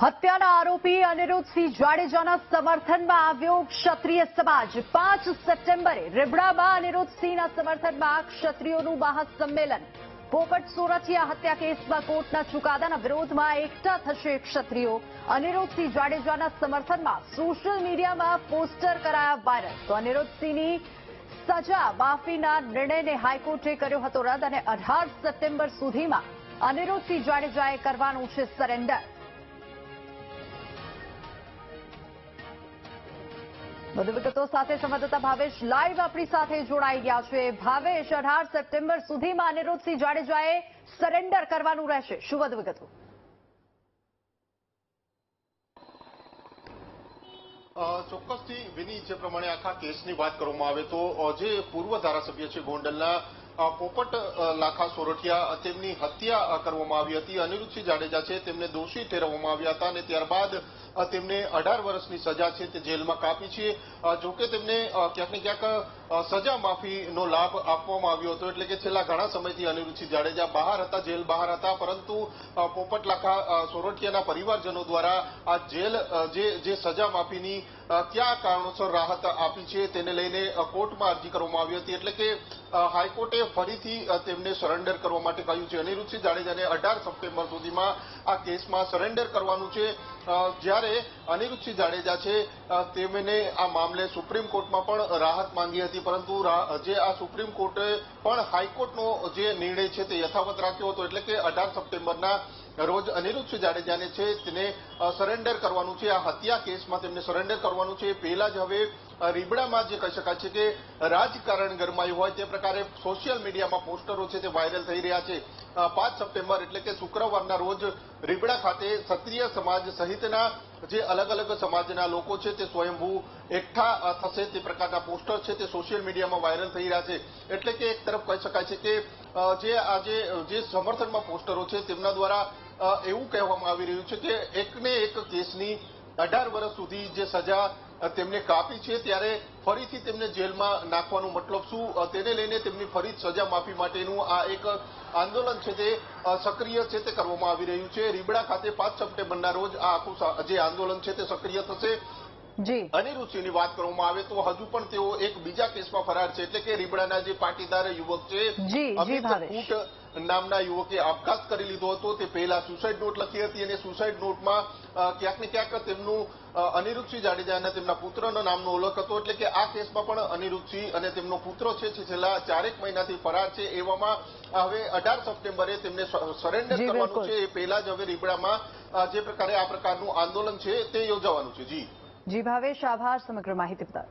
હત્યાના આરોપી અનિરુદ્ધસિંહ જાડેજાના સમર્થનમાં આવ્યો ક્ષત્રિય સમાજ। 5 સપ્ટેમ્બરે રીબડામાં અનિરુદ્ધસિંહના સમર્થનમાં ક્ષત્રિયોનું મહાસંમેલન। પોપટ સોરઠિયા હત્યા કેસમાં કોર્ટના ચુકાદાના વિરોધમાં એકઠા થશે ક્ષત્રિયો। અનિરુદ્ધસિંહ જાડેજાના સમર્થનમાં સોશિયલ મીડિયામાં પોસ્ટર કરાયા વાયરલ। તો અનિરુદ્ધસિંહની સજા માફીના નિર્ણયને હાઈકોર્ટે કર્યો હતો રદ અને 18 સપ્ટેમ્બર સુધીમાં અનિરુદ્ધસિંહ જાડેજાએ કરવાનું છે સરેન્ડર। વધુ વિગતો સાથે સંવાદદાતા ભાવેશ લાઈવ આપણી સાથે જોડાઈ ગયા છે। ભાવેશ, 18 સપ્ટેમ્બર સુધીમાં અનિરુદ્ધસિંહ જાડેજાએ સરેન્ડર કરવાનું રહેશે, શું વધુ વિગતો? ચોક્કસથી વિની, જે પ્રમાણે આખા કેસની વાત કરવામાં આવે તો જે પૂર્વ ધારાસભ્ય છે ગોંડલના પોપટ લાખા સોરઠિયા, તેમની હત્યા કરવામાં આવી હતી। અનિરુદ્ધસિંહ જાડેજા છે તેમને દોષી ઠેરવવામાં આવ્યા હતા અને ત્યારબાદ તેમને 18 વર્ષની સજા છે તે જેલમાં કાપી છે। જોકે તેમને ક્યાંક ને ક્યાંક સજા માફીનો લાભ આપવામાં આવ્યો હતો, એટલે કે છેલ્લા ઘણા સમયથી અનિરુદ્ધસિંહ જાડેજા બહાર હતા, જેલ બહાર હતા, પરંતુ પોપટ લાખા સોરઠિયાના પરિવારજનો દ્વારા આ જેલ જે સજા માફીની કયા કારણોસર રાહત આપી છે તેને લઈને કોર્ટમાં અરજી કરવામાં આવી હતી, એટલે કે હાઈકોર્ટે ફરીથી તેમને સરેન્ડર કરવા માટે કહ્યું છે। અનિરુદ્ધસિંહ જાડેજાને 18 સપ્ટેમ્બર સુધીમાં આ કેસમાં સરેન્ડર કરવાનું છે। જ્યારે અનિરુદ્ધસિંહ જાડેજા છે તેમને આ મામલે સુપ્રીમ કોર્ટમાં પણ રાહત માંગી હતી, પરંતુ જે આ સુપ્રીમ કોર્ટે પણ હાઈકોર્ટનો જે નિર્ણય છે તે યથાવત રાખ્યો હતો, એટલે કે 18 સપ્ટેમ્બરના રોજ અનિરુદ્ધસિંહ જાડેજાને છે તેને સરેન્ડર કરવાનું છે। આ હત્યા કેસમાં તેમને સરેન્ડર કરવાનું છે। પહેલા જ હવે રીબડામાં જે કહી શકાય છે કે રાજકારણ ગરમાયું હોય તે પ્રકારે સોશિયલ મીડિયામાં પોસ્ટરો છે તે વાયરલ થઈ રહ્યા છે। 5 સપ્ટેમ્બર એટલે કે શુક્રવારના રોજ રીબડા ખાતે ક્ષત્રિય સમાજ સહિતના જે અલગ અલગ સમાજના લોકો છે તે સ્વયંભૂ એકઠા થશે તે પ્રકારના પોસ્ટર છે તે સોશિયલ મીડિયામાં વાયરલ થઈ રહ્યા છે। એટલે કે એક તરફ કહી શકાય છે કે જે સમર્થનમાં પોસ્ટરો છે તેમના દ્વારા એવું કહેવામાં આવી રહ્યું છે કે એકને એક કેસની 18 વર્ષ સુધી જે સજા તેમને કાપી છે, ત્યારે ફરીથી તેમને જેલમાં નાખવાનું મતલબ શું, તેને લઈને તેમની ફરી સજા માફી માટેનું આ એક આંદોલન છે તે સક્રિય છે તે કરવામાં આવી રહ્યું છે। રીબડા ખાતે 5 સપ્ટેમ્બરના રોજ આ આખું જે આંદોલન છે તે સક્રિય થશે। અનિરુદ્ધસિંહની વાત કરવામાં આવે તો હજુ પણ તેઓ એક બીજા કેસમાં ફરાર છે, એટલે કે રીબડાના જે પાટીદાર યુવક છે અમિત કૂટ નામના યુવકે આપઘાત કરી લીધો હતો। તે પહેલા સુસાઇડ નોટ લખી હતી અને સુસાઇડ નોટમાં ક્યાંક ને ક્યાંક તેમનું અનિરુદ્ધસિંહ જાડેજા અને તેમના પુત્રના નામનો ઉલ્લેખ હતો, એટલે કે આ કેસમાં પણ અનિરુદ્ધસિંહ અને તેમનો પુત્ર છે છેલ્લા 4 મહિનાથી ફરાર છે। એવામાં હવે 18 સપ્ટેમ્બરે તેમને સરેન્ડર કરવાનું છે, એ પહેલા જ હવે રીબડામાં જે પ્રકારે આ પ્રકારનું આંદોલન છે તે યોજાવાનું છે। જી ભાવેશ, આભાર સમગ્ર માહિતી બદલ।